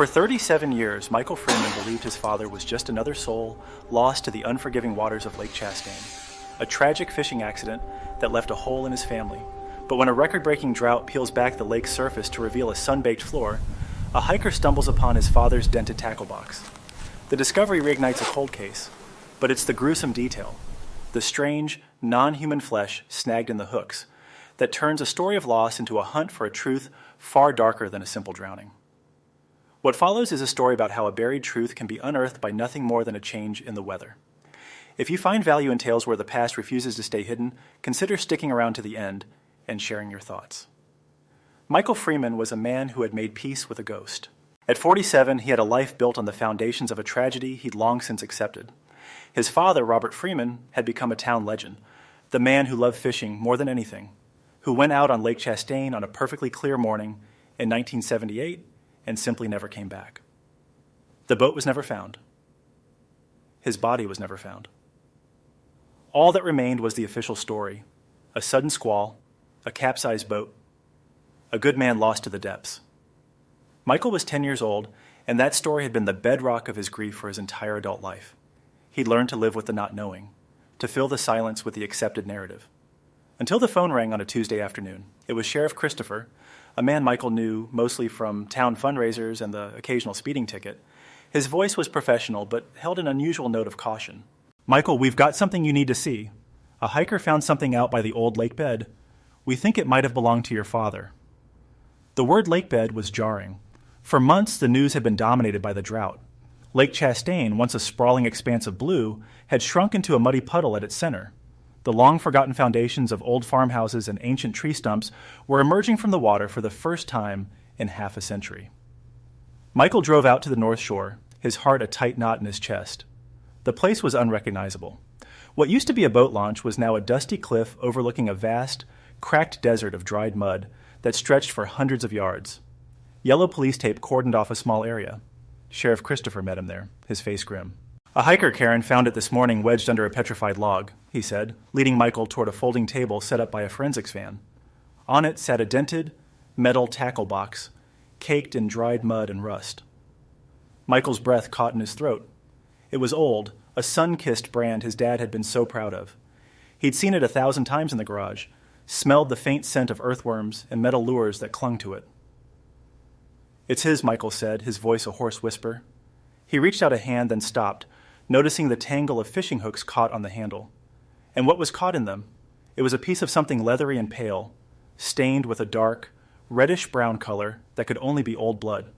For 37 years, Michael Freeman believed his father was just another soul lost to the unforgiving waters of Lake Chastain, a tragic fishing accident that left a hole in his family. But when a record-breaking drought peels back the lake's surface to reveal a sun-baked floor, a hiker stumbles upon his father's dented tackle box. The discovery reignites a cold case, but it's the gruesome detail, the strange, non-human flesh snagged in the hooks, that turns a story of loss into a hunt for a truth far darker than a simple drowning. What follows is a story about how a buried truth can be unearthed by nothing more than a change in the weather. If you find value in tales where the past refuses to stay hidden, consider sticking around to the end and sharing your thoughts. Michael Freeman was a man who had made peace with a ghost. At 47, he had a life built on the foundations of a tragedy he'd long since accepted. His father, Robert Freeman, had become a town legend, the man who loved fishing more than anything, who went out on Lake Chastain on a perfectly clear morning in 1978 and simply never came back. The boat was never found. His body was never found. All that remained was the official story, a sudden squall, a capsized boat, a good man lost to the depths. Michael was 10 years old, and that story had been the bedrock of his grief for his entire adult life. He'd learned to live with the not knowing, to fill the silence with the accepted narrative. Until the phone rang on a Tuesday afternoon. It was Sheriff Christopher, a man Michael knew mostly from town fundraisers and the occasional speeding ticket. His voice was professional, but held an unusual note of caution. "Michael, we've got something you need to see. A hiker found something out by the old lake bed. We think it might have belonged to your father." The word lake bed was jarring. For months, the news had been dominated by the drought. Lake Chastain, once a sprawling expanse of blue, had shrunk into a muddy puddle at its center. The long-forgotten foundations of old farmhouses and ancient tree stumps were emerging from the water for the first time in half a century. Michael drove out to the North Shore, his heart a tight knot in his chest. The place was unrecognizable. What used to be a boat launch was now a dusty cliff overlooking a vast, cracked desert of dried mud that stretched for hundreds of yards. Yellow police tape cordoned off a small area. Sheriff Christopher met him there, his face grim. "A hiker, Karen, found it this morning wedged under a petrified log," he said, leading Michael toward a folding table set up by a forensics van. On it sat a dented, metal tackle box, caked in dried mud and rust. Michael's breath caught in his throat. It was old, a sun-kissed brand his dad had been so proud of. He'd seen it 1,000 times in the garage, smelled the faint scent of earthworms and metal lures that clung to it. "It's his," Michael said, his voice a hoarse whisper. He reached out a hand, then stopped, noticing the tangle of fishing hooks caught on the handle. And what was caught in them? It was a piece of something leathery and pale, stained with a dark, reddish-brown color that could only be old blood.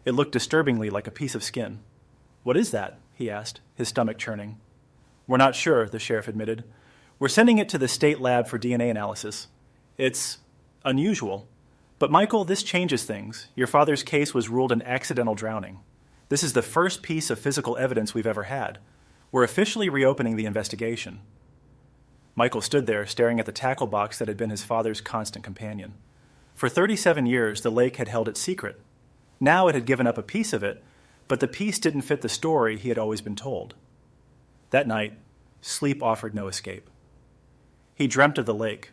It looked disturbingly like a piece of skin. "What is that?" he asked, his stomach churning. "We're not sure," the sheriff admitted. "We're sending it to the state lab for DNA analysis. It's unusual. But Michael, this changes things. Your father's case was ruled an accidental drowning. This is the first piece of physical evidence we've ever had. We're officially reopening the investigation." Michael stood there, staring at the tackle box that had been his father's constant companion. For 37 years, the lake had held it secret. Now it had given up a piece of it, but the piece didn't fit the story he had always been told. That night, sleep offered no escape. He dreamt of the lake,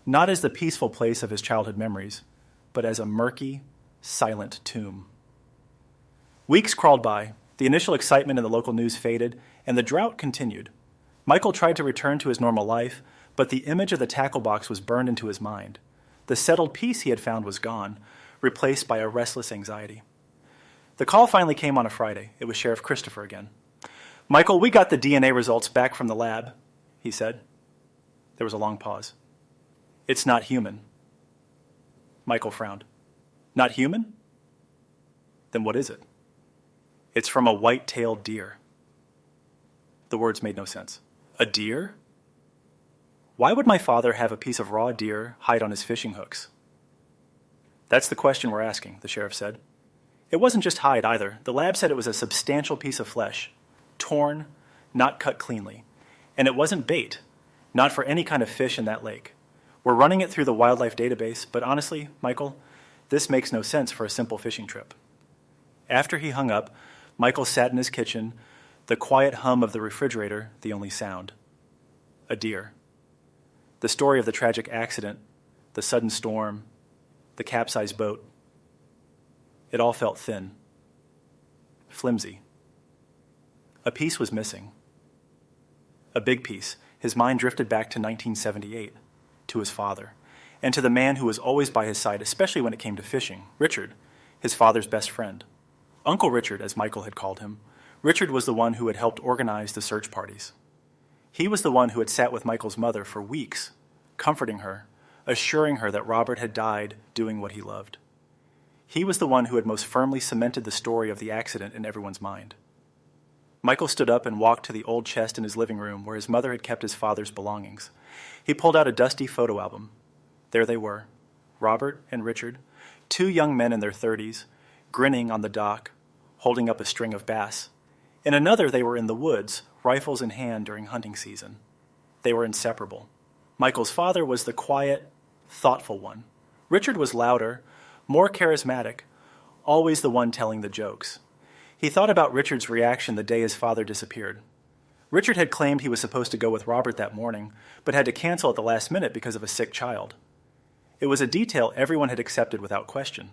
not as the peaceful place of his childhood memories, but as a murky, silent tomb. Weeks crawled by, the initial excitement in the local news faded, and the drought continued. Michael tried to return to his normal life, but the image of the tackle box was burned into his mind. The settled peace he had found was gone, replaced by a restless anxiety. The call finally came on a Friday. It was Sheriff Christopher again. "Michael, we got the DNA results back from the lab," he said. There was a long pause. "It's not human." Michael frowned. "Not human? Then what is it?" "It's from a white-tailed deer." The words made no sense. A deer? Why would my father have a piece of raw deer hide on his fishing hooks? "That's the question we're asking," the sheriff said. "It wasn't just hide either. The lab said it was a substantial piece of flesh, torn, not cut cleanly. And it wasn't bait, not for any kind of fish in that lake. We're running it through the wildlife database, but honestly, Michael, this makes no sense for a simple fishing trip." After he hung up, Michael sat in his kitchen, the quiet hum of the refrigerator the only sound. A deer. The story of the tragic accident, the sudden storm, the capsized boat. It all felt thin, flimsy. A piece was missing. A big piece. His mind drifted back to 1978, to his father, and to the man who was always by his side, especially when it came to fishing, Richard, his father's best friend. Uncle Richard, as Michael had called him. Richard was the one who had helped organize the search parties. He was the one who had sat with Michael's mother for weeks, comforting her, assuring her that Robert had died doing what he loved. He was the one who had most firmly cemented the story of the accident in everyone's mind. Michael stood up and walked to the old chest in his living room where his mother had kept his father's belongings. He pulled out a dusty photo album. There they were, Robert and Richard, two young men in their 30s, grinning on the dock, holding up a string of bass. In another, they were in the woods, rifles in hand during hunting season. They were inseparable. Michael's father was the quiet, thoughtful one. Richard was louder, more charismatic, always the one telling the jokes. He thought about Richard's reaction the day his father disappeared. Richard had claimed he was supposed to go with Robert that morning, but had to cancel at the last minute because of a sick child. It was a detail everyone had accepted without question.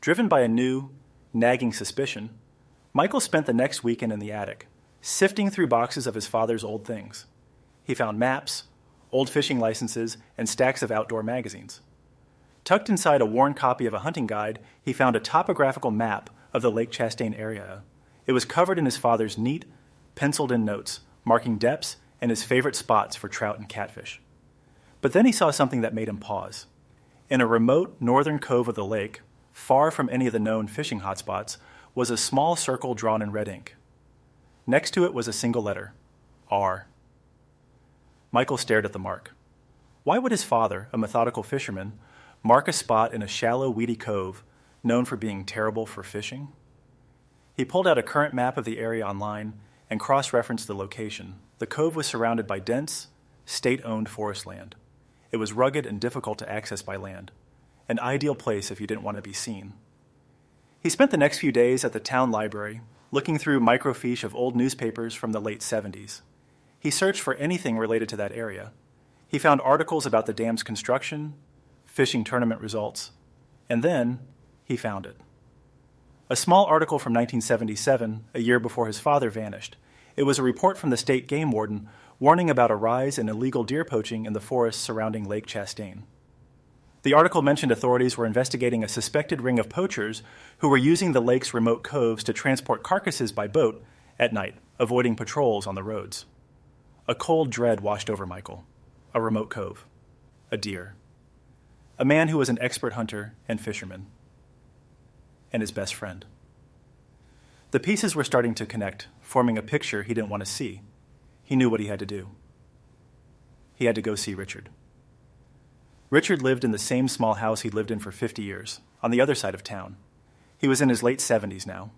Driven by a new, nagging suspicion, Michael spent the next weekend in the attic, sifting through boxes of his father's old things. He found maps, old fishing licenses, and stacks of outdoor magazines. Tucked inside a worn copy of a hunting guide, he found a topographical map of the Lake Chastain area. It was covered in his father's neat, penciled-in notes, marking depths and his favorite spots for trout and catfish. But then he saw something that made him pause. In a remote northern cove of the lake, far from any of the known fishing hotspots, was a small circle drawn in red ink. Next to it was a single letter, R. Michael stared at the mark. Why would his father, a methodical fisherman, mark a spot in a shallow, weedy cove known for being terrible for fishing? He pulled out a current map of the area online and cross-referenced the location. The cove was surrounded by dense, state-owned forest land. It was rugged and difficult to access by land, an ideal place if you didn't want to be seen. He spent the next few days at the town library, looking through microfiche of old newspapers from the late 70s. He searched for anything related to that area. He found articles about the dam's construction, fishing tournament results, and then he found it. A small article from 1977, a year before his father vanished. It was a report from the state game warden warning about a rise in illegal deer poaching in the forests surrounding Lake Chastain. The article mentioned authorities were investigating a suspected ring of poachers who were using the lake's remote coves to transport carcasses by boat at night, avoiding patrols on the roads. A cold dread washed over Michael. A remote cove. A deer. A man who was an expert hunter and fisherman. And his best friend. The pieces were starting to connect, forming a picture he didn't want to see. He knew what he had to do. He had to go see Richard. Richard lived in the same small house he'd lived in for 50 years, on the other side of town. He was in his late 70s now,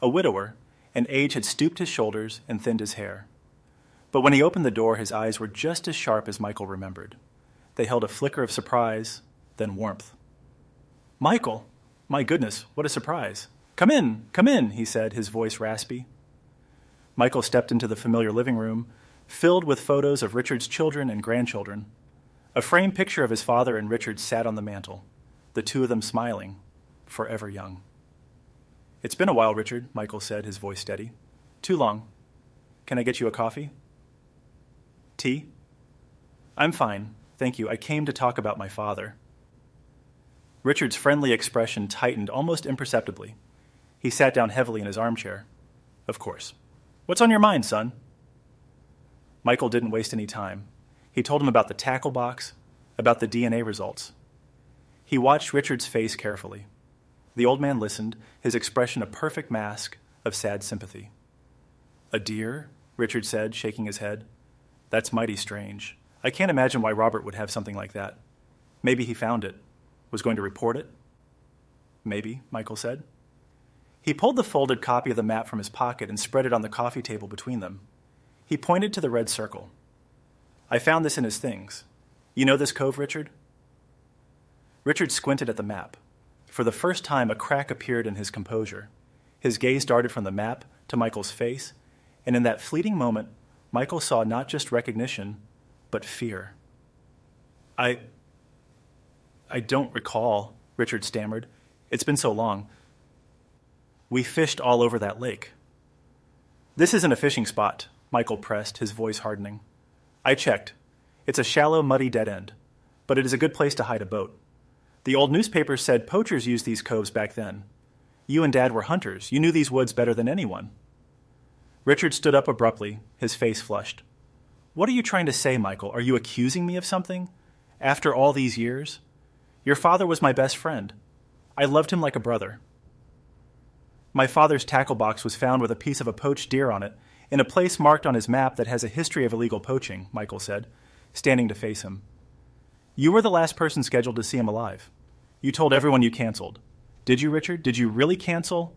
a widower, and age had stooped his shoulders and thinned his hair. But when he opened the door, his eyes were just as sharp as Michael remembered. They held a flicker of surprise, then warmth. "Michael! My goodness, what a surprise. Come in, he said, his voice raspy. Michael stepped into the familiar living room, filled with photos of Richard's children and grandchildren. A framed picture of his father and Richard sat on the mantel, the two of them smiling, forever young. "It's been a while, Richard," Michael said, his voice steady. "Too long. Can I get you a coffee?" "Tea?" "I'm fine, thank you. I came to talk about my father." Richard's friendly expression tightened almost imperceptibly. He sat down heavily in his armchair. "Of course. What's on your mind, son?" Michael didn't waste any time. He told him about the tackle box, about the DNA results. He watched Richard's face carefully. The old man listened, his expression a perfect mask of sad sympathy. "A deer?" Richard said, shaking his head. "That's mighty strange. I can't imagine why Robert would have something like that. Maybe he found it. Was going to report it?" "Maybe," Michael said. He pulled the folded copy of the map from his pocket and spread it on the coffee table between them. He pointed to the red circle. "I found this in his things. You know this cove, Richard?" Richard squinted at the map. For the first time, a crack appeared in his composure. His gaze darted from the map to Michael's face, and in that fleeting moment, Michael saw not just recognition, but fear. I don't recall," Richard stammered. "It's been so long. We fished all over that lake. This isn't a fishing spot, Michael pressed, his voice hardening. I checked. It's a shallow, muddy dead end, but it is a good place to hide a boat. The old newspapers said poachers used these coves back then. You and Dad were hunters. You knew these woods better than anyone. Richard stood up abruptly, his face flushed. What are you trying to say, Michael? Are you accusing me of something? After all these years? Your father was my best friend. I loved him like a brother. My father's tackle box was found with a piece of a poached deer on it, in a place marked on his map that has a history of illegal poaching, Michael said, standing to face him. You were the last person scheduled to see him alive. You told everyone you canceled. Did you, Richard? Did you really cancel?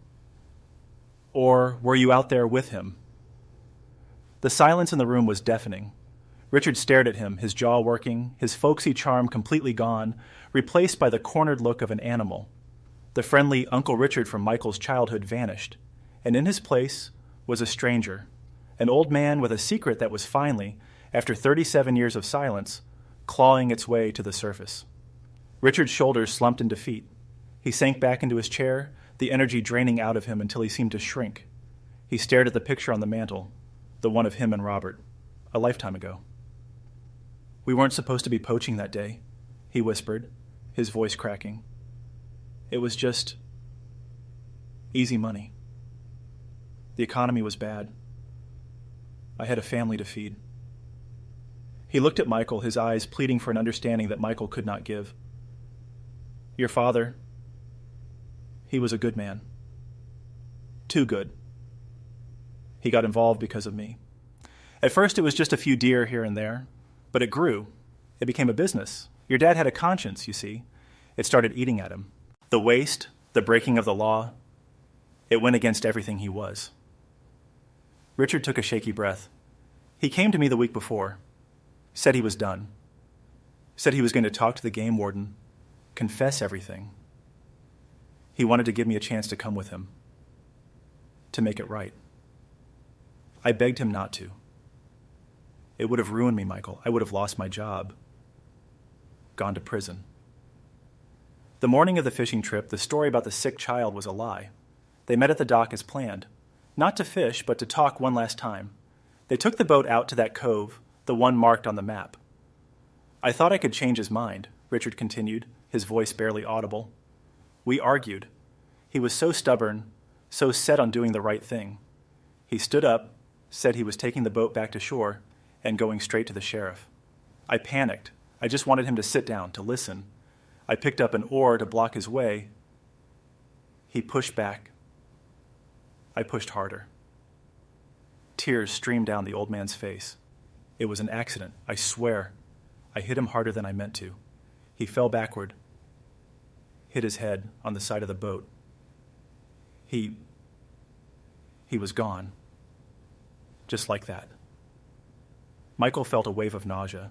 Or were you out there with him? The silence in the room was deafening. Richard stared at him, his jaw working, his folksy charm completely gone, replaced by the cornered look of an animal. The friendly Uncle Richard from Michael's childhood vanished, and in his place was a stranger, an old man with a secret that was finally, after 37 years of silence, clawing its way to the surface. Richard's shoulders slumped in defeat. He sank back into his chair, the energy draining out of him until he seemed to shrink. He stared at the picture on the mantel, the one of him and Robert, a lifetime ago. We weren't supposed to be poaching that day, he whispered, his voice cracking. It was just easy money. The economy was bad. I had a family to feed. He looked at Michael, his eyes pleading for an understanding that Michael could not give. Your father, he was a good man. Too good. He got involved because of me. At first it was just a few deer here and there, but it grew. It became a business. Your dad had a conscience, you see. It started eating at him. The waste, the breaking of the law, it went against everything he was. Richard took a shaky breath. He came to me the week before, said he was done, said he was going to talk to the game warden, confess everything. He wanted to give me a chance to come with him, to make it right. I begged him not to. It would have ruined me, Michael. I would have lost my job, gone to prison. The morning of the fishing trip, the story about the sick child was a lie. They met at the dock as planned, not to fish, but to talk one last time. They took the boat out to that cove, the one marked on the map. I thought I could change his mind, Richard continued, his voice barely audible. We argued. He was so stubborn, so set on doing the right thing. He stood up, said he was taking the boat back to shore, and going straight to the sheriff. I panicked. I just wanted him to sit down, to listen. I picked up an oar to block his way. He pushed back. I pushed harder. Tears streamed down the old man's face. It was an accident, I swear. I hit him harder than I meant to. He fell backward, hit his head on the side of the boat. He was gone. Just like that. Michael felt a wave of nausea.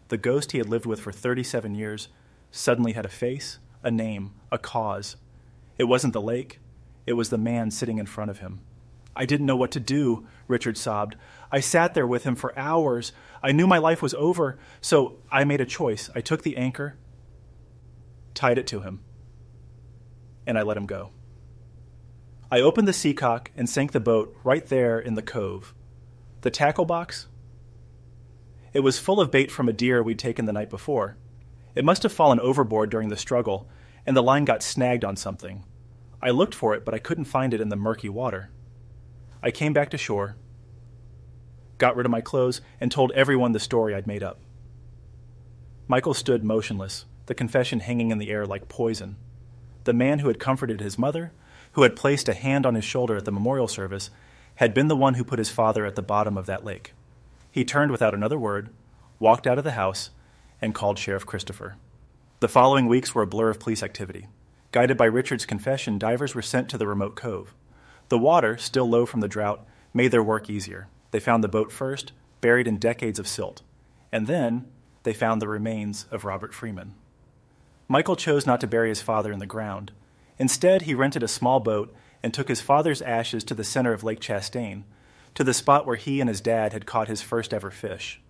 The ghost he had lived with for 37 years suddenly had a face, a name, a cause. It wasn't the lake. It was the man sitting in front of him. I didn't know what to do, Richard sobbed. I sat there with him for hours. I knew my life was over, so I made a choice. I took the anchor, tied it to him, and I let him go. I opened the seacock and sank the boat right there in the cove. The tackle box? It was full of bait from a deer we'd taken the night before. It must have fallen overboard during the struggle, and the line got snagged on something. I looked for it, but I couldn't find it in the murky water. I came back to shore, got rid of my clothes, and told everyone the story I'd made up. Michael stood motionless, the confession hanging in the air like poison. The man who had comforted his mother, who had placed a hand on his shoulder at the memorial service, had been the one who put his father at the bottom of that lake. He turned without another word, walked out of the house, and called Sheriff Christopher. The following weeks were a blur of police activity. Guided by Richard's confession, divers were sent to the remote cove. The water, still low from the drought, made their work easier. They found the boat first, buried in decades of silt. And then they found the remains of Robert Freeman. Michael chose not to bury his father in the ground. Instead, he rented a small boat and took his father's ashes to the center of Lake Chastain, to the spot where he and his dad had caught his first ever fish.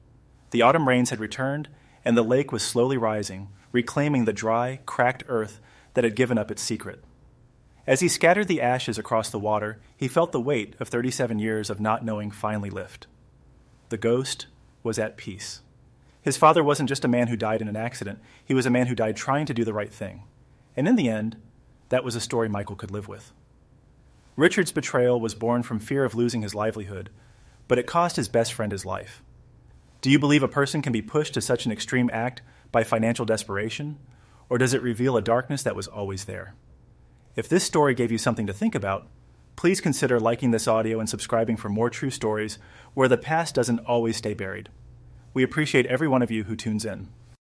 The autumn rains had returned, and the lake was slowly rising, reclaiming the dry, cracked earth that had given up its secret. As he scattered the ashes across the water, he felt the weight of 37 years of not knowing finally lift. The ghost was at peace. His father wasn't just a man who died in an accident, he was a man who died trying to do the right thing. And in the end, that was a story Michael could live with. Richard's betrayal was born from fear of losing his livelihood, but it cost his best friend his life. Do you believe a person can be pushed to such an extreme act by financial desperation, or does it reveal a darkness that was always there? If this story gave you something to think about, please consider liking this audio and subscribing for more true stories where the past doesn't always stay buried. We appreciate every one of you who tunes in.